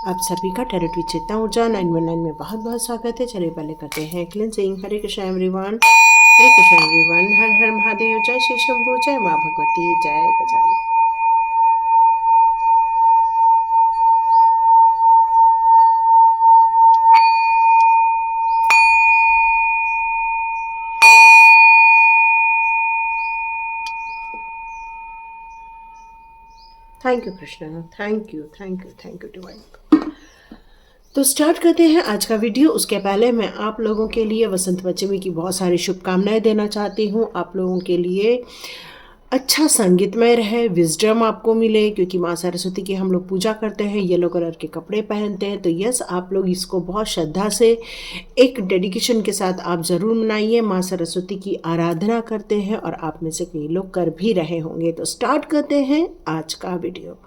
आप सभी का टेरिटरी चेतना ऊर्जा 919 में बहुत बहुत स्वागत है। चलिए पहले करते हैं क्लींजिंग। हरे कृष्ण एवरीवन, हरे कृष्ण एवरीवन। हर हर महादेव। जय श्री शंभू, जय माँ भगवती, जय Gajanan. Thank you Krishna, thank you thank you thank you divine. तो स्टार्ट करते हैं आज का वीडियो। उसके पहले मैं आप लोगों के लिए वसंत पंचमी की बहुत सारी शुभकामनाएं देना चाहती हूँ। आप लोगों के लिए अच्छा संगीतमय रहे, विजडम आपको मिले, क्योंकि माँ सरस्वती की हम लोग पूजा करते हैं, येलो कलर के कपड़े पहनते हैं। तो यस, आप लोग इसको बहुत श्रद्धा से एक डेडिकेशन के साथ आप ज़रूर मनाइए। माँ सरस्वती की आराधना करते हैं और आप में से कई लोग कर भी रहे होंगे। तो स्टार्ट करते हैं आज का वीडियो।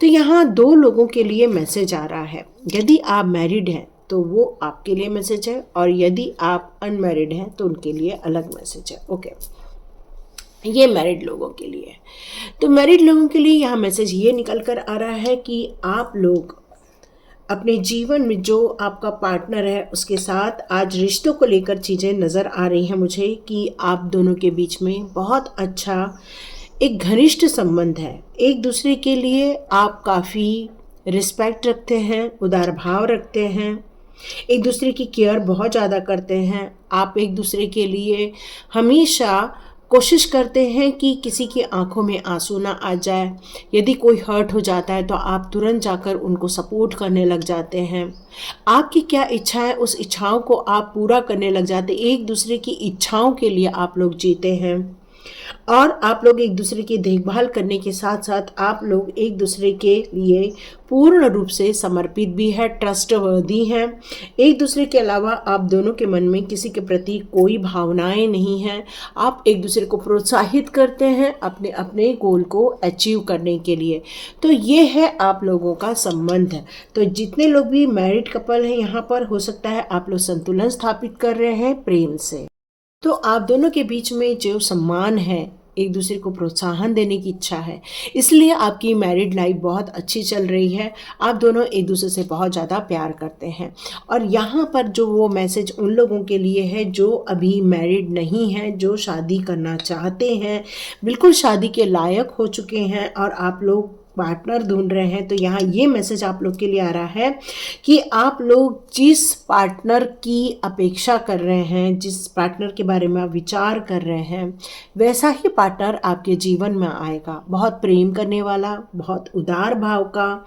तो यहाँ 2 लोगों के लिए मैसेज आ रहा है। यदि आप मैरिड हैं तो वो आपके लिए मैसेज है, और यदि आप अनमैरिड हैं तो उनके लिए अलग मैसेज है। ओके, ये मैरिड लोगों के लिए है। तो मैरिड लोगों के लिए यहाँ मैसेज ये निकल कर आ रहा है कि आप लोग अपने जीवन में जो आपका पार्टनर है उसके साथ आज रिश्तों को लेकर चीज़ें नज़र आ रही हैं मुझे कि आप दोनों के बीच में बहुत अच्छा एक घनिष्ठ संबंध है। एक दूसरे के लिए आप काफ़ी रिस्पेक्ट रखते हैं, उदार भाव रखते हैं, एक दूसरे की केयर बहुत ज़्यादा करते हैं। आप एक दूसरे के लिए हमेशा कोशिश करते हैं कि किसी की आंखों में आंसू ना आ जाए। यदि कोई हर्ट हो जाता है तो आप तुरंत जाकर उनको सपोर्ट करने लग जाते हैं। आपकी क्या इच्छा है उस इच्छाओं को आप पूरा करने लग जाते हैं। एक दूसरे की इच्छाओं के लिए आप लोग जीते हैं, और आप लोग एक दूसरे की देखभाल करने के साथ साथ आप लोग एक दूसरे के लिए पूर्ण रूप से समर्पित भी है, ट्रस्टवर्दी हैं। एक दूसरे के अलावा आप दोनों के मन में किसी के प्रति कोई भावनाएं नहीं हैं। आप एक दूसरे को प्रोत्साहित करते हैं अपने अपने गोल को अचीव करने के लिए। तो ये है आप लोगों का संबंध है। तो जितने लोग भी मैरिड कपल हैं यहाँ पर, हो सकता है आप लोग संतुलन स्थापित कर रहे हैं प्रेम से। तो आप दोनों के बीच में जो सम्मान है, एक दूसरे को प्रोत्साहन देने की इच्छा है, इसलिए आपकी मैरिड लाइफ बहुत अच्छी चल रही है। आप दोनों एक दूसरे से बहुत ज़्यादा प्यार करते हैं। और यहाँ पर जो वो मैसेज उन लोगों के लिए है जो अभी मैरिड नहीं हैं, जो शादी करना चाहते हैं, बिल्कुल शादी के लायक हो चुके हैं और आप लोग पार्टनर ढूंढ रहे हैं। तो यहाँ ये मैसेज आप लोग के लिए आ रहा है कि आप लोग जिस पार्टनर की अपेक्षा कर रहे हैं, जिस पार्टनर के बारे में आप विचार कर रहे हैं, वैसा ही पार्टनर आपके जीवन में आएगा। बहुत प्रेम करने वाला, बहुत उदार भाव का,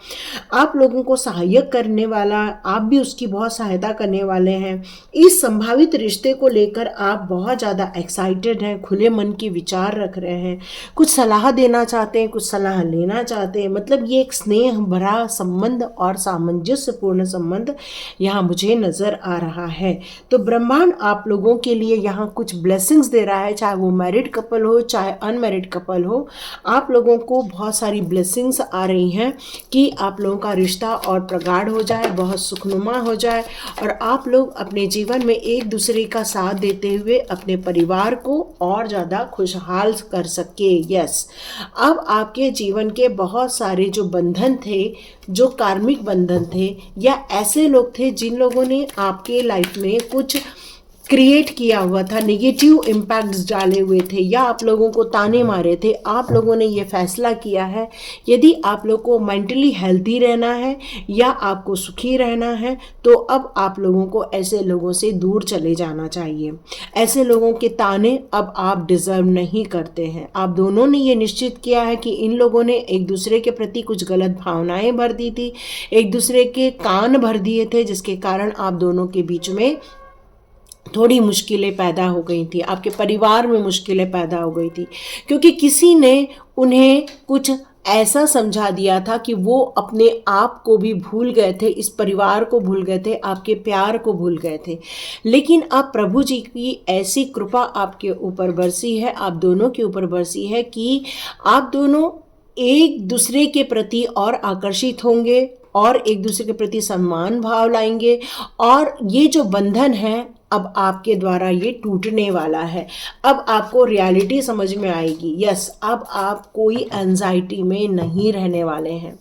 आप लोगों को सहायक करने वाला, आप भी उसकी बहुत सहायता करने वाले हैं। इस संभावित रिश्ते को लेकर आप बहुत ज़्यादा एक्साइटेड हैं, खुले मन की विचार रख रहे हैं, कुछ सलाह देना चाहते हैं, कुछ सलाह लेना चाहते हैं। मतलब ये एक स्नेह भरा संबंध और सामंजस्यपूर्ण संबंध यहाँ मुझे नज़र आ रहा है। तो ब्रह्मांड आप लोगों के लिए यहाँ कुछ ब्लेसिंग्स दे रहा है, चाहे वो मैरिड कपल हो चाहे अनमैरिड कपल हो। आप लोगों को बहुत सारी ब्लेसिंग्स आ रही हैं कि आप लोगों का रिश्ता और प्रगाढ़ हो जाए, बहुत सुखनुमा हो जाए, और आप लोग अपने जीवन में एक दूसरे का साथ देते हुए अपने परिवार को और ज़्यादा खुशहाल कर सके। यस, अब आपके जीवन के बहुत सारे जो बंधन थे, जो कार्मिक बंधन थे, या ऐसे लोग थे जिन लोगों ने आपके लाइफ में कुछ क्रिएट किया हुआ था, नेगेटिव इम्पैक्ट्स डाले हुए थे, या आप लोगों को ताने मारे थे, आप लोगों ने ये फैसला किया है यदि आप लोग को मेंटली हेल्दी रहना है या आपको सुखी रहना है तो अब आप लोगों को ऐसे लोगों से दूर चले जाना चाहिए। ऐसे लोगों के ताने अब आप डिज़र्व नहीं करते हैं। आप दोनों ने ये निश्चित किया है कि इन लोगों ने एक दूसरे के प्रति कुछ गलत भावनाएं भर दी थी, एक दूसरे के कान भर दिए थे, जिसके कारण आप दोनों के बीच में थोड़ी मुश्किलें पैदा हो गई थी, आपके परिवार में मुश्किलें पैदा हो गई थी, क्योंकि किसी ने उन्हें कुछ ऐसा समझा दिया था कि वो अपने आप को भी भूल गए थे, इस परिवार को भूल गए थे, आपके प्यार को भूल गए थे। लेकिन अब प्रभु जी की ऐसी कृपा आपके ऊपर बरसी है, आप दोनों के ऊपर बरसी है कि आप दोनों एक दूसरे के प्रति और आकर्षित होंगे और एक दूसरे के प्रति सम्मान भाव लाएंगे, और ये जो बंधन है अब आपके द्वारा ये टूटने वाला है। अब आपको रियलिटी समझ में आएगी। यस, अब आप कोई एंजाइटी में नहीं रहने वाले हैं।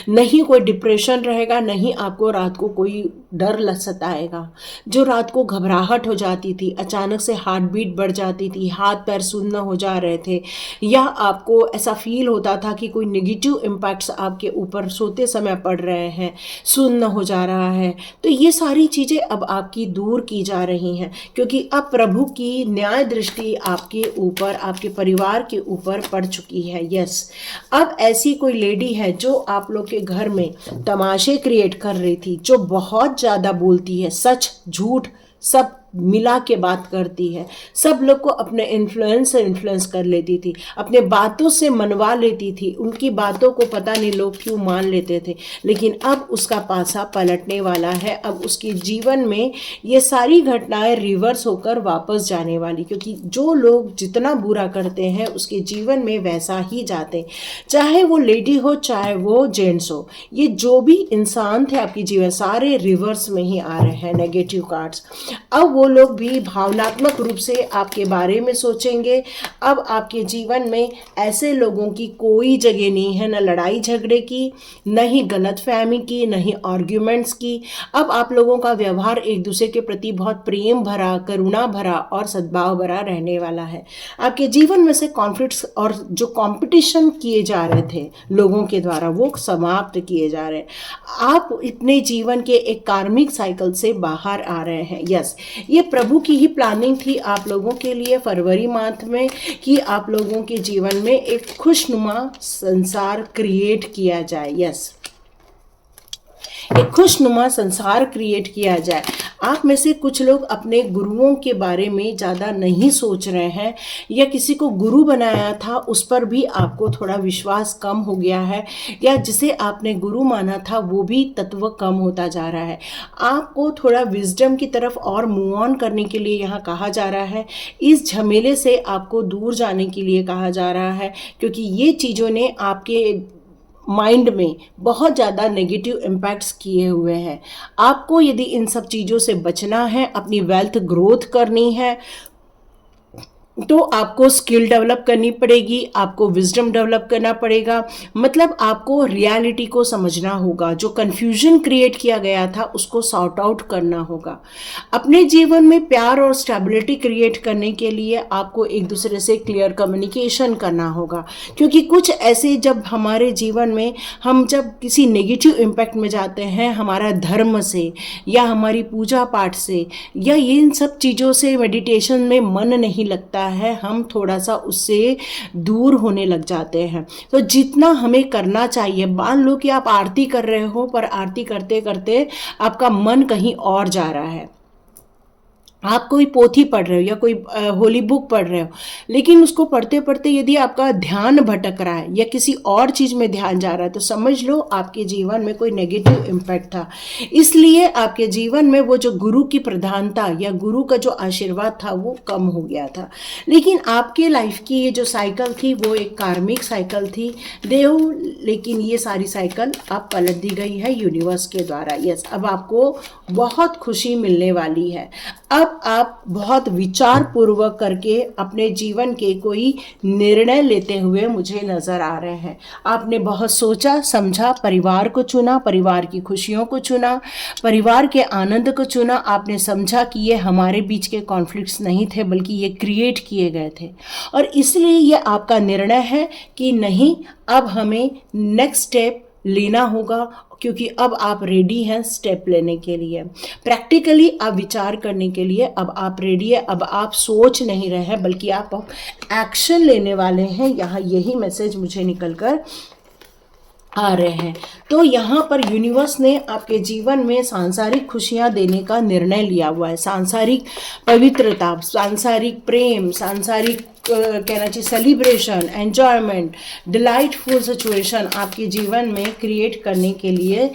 नहीं कोई डिप्रेशन रहेगा, नहीं आपको रात को कोई डर सताएगा। जो रात को घबराहट हो जाती थी, अचानक से हार्ट बीट बढ़ जाती थी, हाथ पैर सुन्न हो जा रहे थे, या आपको ऐसा फील होता था कि कोई नेगेटिव इम्पैक्ट्स आपके ऊपर सोते समय पड़ रहे हैं, सुन्न हो जा रहा है, तो ये सारी चीज़ें अब आपकी दूर की जा रही हैं, क्योंकि अब प्रभु की न्याय दृष्टि आपके ऊपर, आपके परिवार के ऊपर पड़ चुकी है। यस, अब ऐसी कोई लेडी है जो आप लोग के घर में तमाशे क्रिएट कर रही थी, जो बहुत ज़्यादा बोलती है, सच झूठ सब मिला के बात करती है, सब लोग को अपने इन्फ्लुएंस से इन्फ्लुएंस कर लेती थी, अपने बातों से मनवा लेती थी, उनकी बातों को पता नहीं लोग क्यों मान लेते थे। लेकिन अब उसका पासा पलटने वाला है, अब उसके जीवन में ये सारी घटनाएं रिवर्स होकर वापस जाने वाली, क्योंकि जो लोग जितना बुरा करते हैं उसके जीवन में वैसा ही जाते, चाहे वो लेडी हो चाहे वो जेंट्स हो, ये जो भी इंसान थे आपके जीवन सारे रिवर्स में ही आ रहे हैं नेगेटिव कार्ड्स। अब वो लोग भी भावनात्मक रूप से आपके बारे में सोचेंगे। अब आपके जीवन में ऐसे लोगों की कोई जगह नहीं है, न लड़ाई झगड़े की, न ही गलतफहमी की, न ही आर्ग्यूमेंट्स की। अब आप लोगों का व्यवहार एक दूसरे के प्रति बहुत प्रेम भरा, करुणा भरा और सद्भाव भरा रहने वाला है। आपके जीवन में से कॉन्फ्लिक्ट्स और जो कंपटीशन किए जा रहे थे लोगों के द्वारा वो समाप्त किए जा रहे हैं। आप अपने जीवन के एक कार्मिक साइकिल से बाहर आ रहे हैं। यस, ये प्रभु की ही प्लानिंग थी आप लोगों के लिए फरवरी मंथ में, कि आप लोगों के जीवन में एक खुशनुमा संसार क्रिएट किया जाए। यस, एक खुशनुमा संसार क्रिएट किया जाए। आप में से कुछ लोग अपने गुरुओं के बारे में ज़्यादा नहीं सोच रहे हैं, या किसी को गुरु बनाया था उस पर भी आपको थोड़ा विश्वास कम हो गया है, या जिसे आपने गुरु माना था वो भी तत्व कम होता जा रहा है। आपको थोड़ा विजडम की तरफ और मूव ऑन करने के लिए यहाँ कहा जा रहा है, इस झमेले से आपको दूर जाने के लिए कहा जा रहा है, क्योंकि ये चीज़ों ने आपके माइंड में बहुत ज़्यादा नेगेटिव इम्पैक्ट्स किए हुए हैं। आपको यदि इन सब चीज़ों से बचना है, अपनी वेल्थ ग्रोथ करनी है, तो आपको स्किल डेवलप करनी पड़ेगी, आपको विजडम डेवलप करना पड़ेगा, मतलब आपको रियलिटी को समझना होगा। जो कन्फ्यूजन क्रिएट किया गया था उसको सॉर्ट आउट करना होगा। अपने जीवन में प्यार और स्टेबिलिटी क्रिएट करने के लिए आपको एक दूसरे से क्लियर कम्युनिकेशन करना होगा, क्योंकि कुछ ऐसे जब हमारे जीवन में हम जब किसी नेगेटिव इम्पैक्ट में जाते हैं, हमारा धर्म से या हमारी पूजा पाठ से या इन सब चीज़ों से, मेडिटेशन में मन नहीं लगता है, हम थोड़ा सा उससे दूर होने लग जाते हैं। तो जितना हमें करना चाहिए, मान लो कि आप आरती कर रहे हो पर आरती करते करते आपका मन कहीं और जा रहा है, आप कोई पोथी पढ़ रहे हो या कोई होली बुक पढ़ रहे हो, लेकिन उसको पढ़ते पढ़ते यदि आपका ध्यान भटक रहा है या किसी और चीज़ में ध्यान जा रहा है, तो समझ लो आपके जीवन में कोई नेगेटिव इम्पैक्ट था। इसलिए आपके जीवन में वो जो गुरु की प्रधानता या गुरु का जो आशीर्वाद था वो कम हो गया था। लेकिन आपके लाइफ की ये जो साइकिल थी वो एक कार्मिक साइकिल थी देव, लेकिन ये सारी साइकिल अब पलट दी गई है यूनिवर्स के द्वारा। यस, अब आपको बहुत खुशी मिलने वाली है। अब आप बहुत विचार पूर्वक करके अपने जीवन के कोई निर्णय लेते हुए मुझे नजर आ रहे हैं। आपने बहुत सोचा समझा, परिवार को चुना, परिवार की खुशियों को चुना, परिवार के आनंद को चुना। आपने समझा कि ये हमारे बीच के कॉन्फ्लिक्ट्स नहीं थे बल्कि ये क्रिएट किए गए थे, और इसलिए ये आपका निर्णय है कि नहीं, अब हमें नेक्स्ट स्टेप लेना होगा, क्योंकि अब आप रेडी हैं स्टेप लेने के लिए, प्रैक्टिकली आप विचार करने के लिए अब आप रेडी है। अब आप सोच नहीं रहे हैं बल्कि आप एक्शन लेने वाले हैं। यहाँ यही मैसेज मुझे निकल कर आ रहे हैं। तो यहाँ पर यूनिवर्स ने आपके जीवन में सांसारिक खुशियाँ देने का निर्णय लिया हुआ है। सांसारिक पवित्रता, सांसारिक प्रेम, सांसारिक कहना चाहिए सेलिब्रेशन, एन्जॉयमेंट, डिलाइटफुल सिचुएशन आपके जीवन में क्रिएट करने के लिए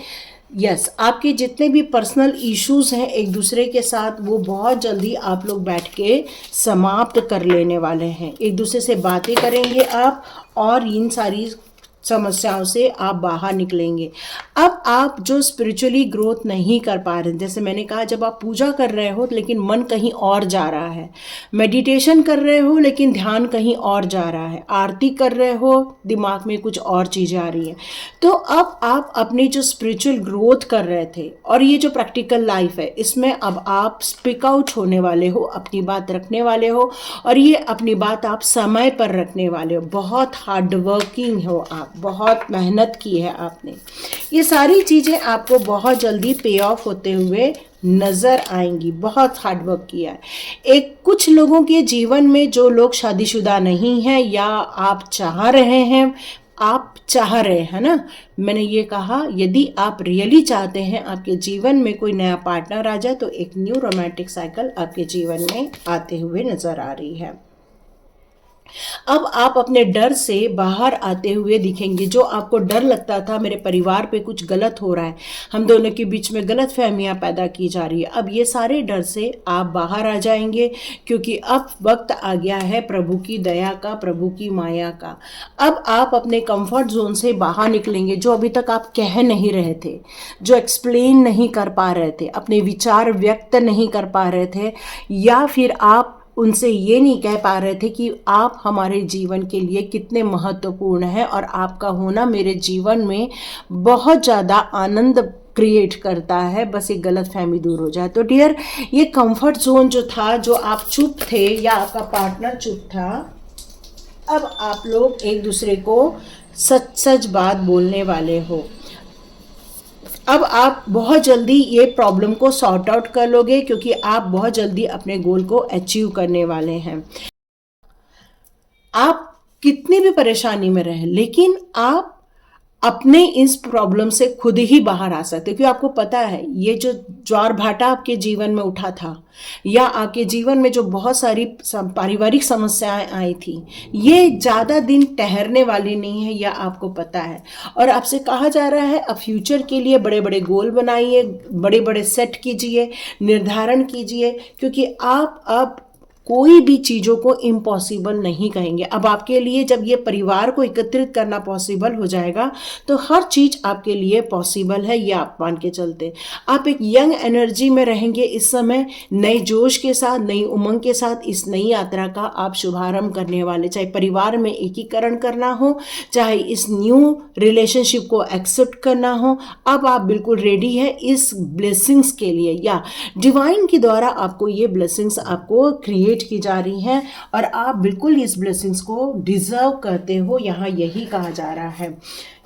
यस, आपके जितने भी पर्सनल इश्यूज़ हैं एक दूसरे के साथ, वो बहुत जल्दी आप लोग बैठ के समाप्त कर लेने वाले हैं। एक दूसरे से बातें करेंगे आप, और इन सारी समस्याओं से आप बाहर निकलेंगे। अब आप जो स्पिरिचुअली ग्रोथ नहीं कर पा रहे, जैसे मैंने कहा, जब आप पूजा कर रहे हो लेकिन मन कहीं और जा रहा है, मेडिटेशन कर रहे हो लेकिन ध्यान कहीं और जा रहा है, आरती कर रहे हो दिमाग में कुछ और चीज़ें आ रही हैं, तो अब आप अपनी जो स्पिरिचुअल ग्रोथ कर रहे थे और ये जो प्रैक्टिकल लाइफ है, इसमें अब आप स्पीक आउट होने वाले हो, अपनी बात रखने वाले हो, और ये अपनी बात आप समय पर रखने वाले हो। बहुत हार्ड वर्किंग हो आप, बहुत मेहनत की है आपने। ये सारी चीज़ें आपको बहुत जल्दी पे ऑफ होते हुए नज़र आएंगी। बहुत हार्ड वर्क किया है। एक कुछ लोगों के जीवन में, जो लोग शादीशुदा नहीं हैं या आप चाह रहे हैं, आप चाह रहे हैं ना, मैंने ये कहा, यदि आप रियली चाहते हैं आपके जीवन में कोई नया पार्टनर आ जाए, तो एक न्यू रोमांटिक साइकिल आपके जीवन में आते हुए नज़र आ रही है। अब आप अपने डर से बाहर आते हुए दिखेंगे। जो आपको डर लगता था, मेरे परिवार पे कुछ गलत हो रहा है, हम दोनों के बीच में गलत फहमियाँ पैदा की जा रही है, अब ये सारे डर से आप बाहर आ जाएंगे, क्योंकि अब वक्त आ गया है प्रभु की दया का, प्रभु की माया का। अब आप अपने कंफर्ट जोन से बाहर निकलेंगे। जो अभी तक आप कह नहीं रहे थे, जो एक्सप्लेन नहीं कर पा रहे थे, अपने विचार व्यक्त नहीं कर पा रहे थे, या फिर आप उनसे ये नहीं कह पा रहे थे कि आप हमारे जीवन के लिए कितने महत्वपूर्ण हैं और आपका होना मेरे जीवन में बहुत ज़्यादा आनंद क्रिएट करता है, बस एक गलत फहमी दूर हो जाए। तो डियर, ये कंफर्ट जोन जो था, जो आप चुप थे या आपका पार्टनर चुप था, अब आप लोग एक दूसरे को सच सच बात बोलने वाले हो। अब आप बहुत जल्दी ये प्रॉब्लम को सॉर्ट आउट कर लोगे, क्योंकि आप बहुत जल्दी अपने गोल को अचीव करने वाले हैं। आप कितनी भी परेशानी में रहें, लेकिन आप अपने इस प्रॉब्लम से खुद ही बाहर आ सकते हो, क्योंकि आपको पता है ये जो ज्वार भाटा आपके जीवन में उठा था, या आपके जीवन में जो बहुत सारी पारिवारिक समस्याएं आई थी, ये ज़्यादा दिन ठहरने वाली नहीं है, यह आपको पता है। और आपसे कहा जा रहा है, अब फ्यूचर के लिए बड़े बड़े गोल बनाइए, बड़े बड़े सेट कीजिए, निर्धारण कीजिए, क्योंकि आप अब कोई भी चीज़ों को इम्पॉसिबल नहीं कहेंगे। अब आपके लिए जब ये परिवार को एकत्रित करना पॉसिबल हो जाएगा, तो हर चीज़ आपके लिए पॉसिबल है, ये आप मान के चलते। आप एक यंग एनर्जी में रहेंगे इस समय, नए जोश के साथ, नई उमंग के साथ इस नई यात्रा का आप शुभारंभ करने वाले। चाहे परिवार में एकीकरण करना हो, चाहे इस न्यू रिलेशनशिप को एक्सेप्ट करना हो, अब आप बिल्कुल रेडी है इस ब्लेसिंग्स के लिए, या डिवाइन के द्वारा आपको ये ब्लेसिंग्स आपको क्रिएट की जा रही हैं, और आप बिल्कुल इस ब्लेसिंग्स को डिजर्व करते हो, यहाँ यही कहा जा रहा है।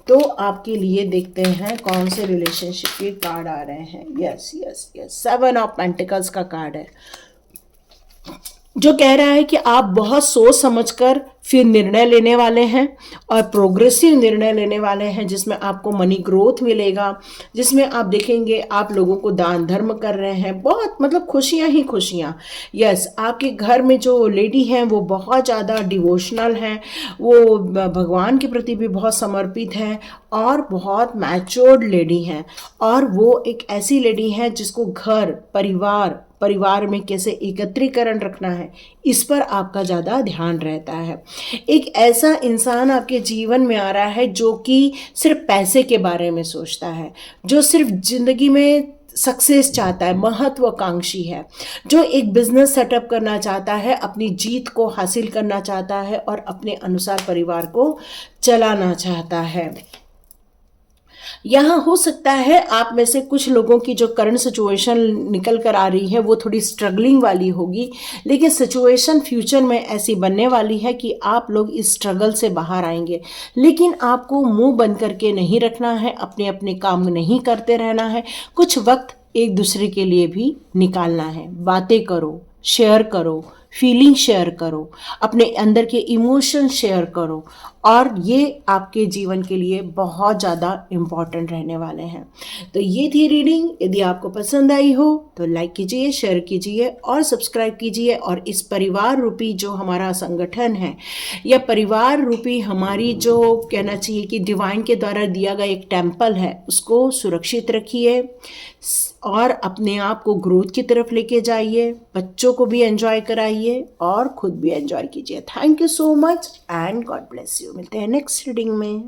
तो आपके लिए देखते हैं कौन से रिलेशनशिप के कार्ड आ रहे हैं। Yes yes yes, 7 of pentacles का कार्ड है, जो कह रहा है कि आप बहुत सोच समझकर फिर निर्णय लेने वाले हैं, और प्रोग्रेसिव निर्णय लेने वाले हैं, जिसमें आपको मनी ग्रोथ मिलेगा, जिसमें आप देखेंगे आप लोगों को दान धर्म कर रहे हैं, बहुत मतलब खुशियां ही खुशियां। यस, आपके घर में जो लेडी हैं वो बहुत ज़्यादा डिवोशनल हैं, वो भगवान के प्रति भी बहुत समर्पित हैं, और बहुत मैच्योर्ड लेडी हैं, और वो एक ऐसी लेडी हैं जिसको घर परिवार में कैसे एकत्रीकरण रखना है, इस पर आपका ज़्यादा ध्यान रहता है। एक ऐसा इंसान आपके जीवन में आ रहा है जो कि सिर्फ पैसे के बारे में सोचता है, जो सिर्फ ज़िंदगी में सक्सेस चाहता है, महत्वाकांक्षी है, जो एक बिजनेस सेटअप करना चाहता है, अपनी जीत को हासिल करना चाहता है, और अपने अनुसार परिवार को चलाना चाहता है। यहाँ हो सकता है आप में से कुछ लोगों की जो करंट सिचुएशन निकल कर आ रही है वो थोड़ी स्ट्रगलिंग वाली होगी, लेकिन सिचुएशन फ्यूचर में ऐसी बनने वाली है कि आप लोग इस स्ट्रगल से बाहर आएंगे। लेकिन आपको मुंह बंद करके नहीं रखना है, अपने अपने काम नहीं करते रहना है, कुछ वक्त एक दूसरे के लिए भी निकालना है। बातें करो, शेयर करो, फीलिंग शेयर करो, अपने अंदर के इमोशन शेयर करो, और ये आपके जीवन के लिए बहुत ज़्यादा इम्पॉर्टेंट रहने वाले हैं। तो ये थी रीडिंग। यदि आपको पसंद आई हो तो लाइक कीजिए, शेयर कीजिए और सब्सक्राइब कीजिए, और इस परिवार रूपी जो हमारा संगठन है, या परिवार रूपी हमारी जो कहना चाहिए कि डिवाइन के द्वारा दिया गया एक टेम्पल है, उसको सुरक्षित रखिए और अपने आप को ग्रोथ की तरफ लेके जाइए, बच्चों को भी एंजॉय कराइए और खुद भी एंजॉय कीजिए। Thank you so much and God bless you. मिलते हैं नेक्स्ट रीडिंग में।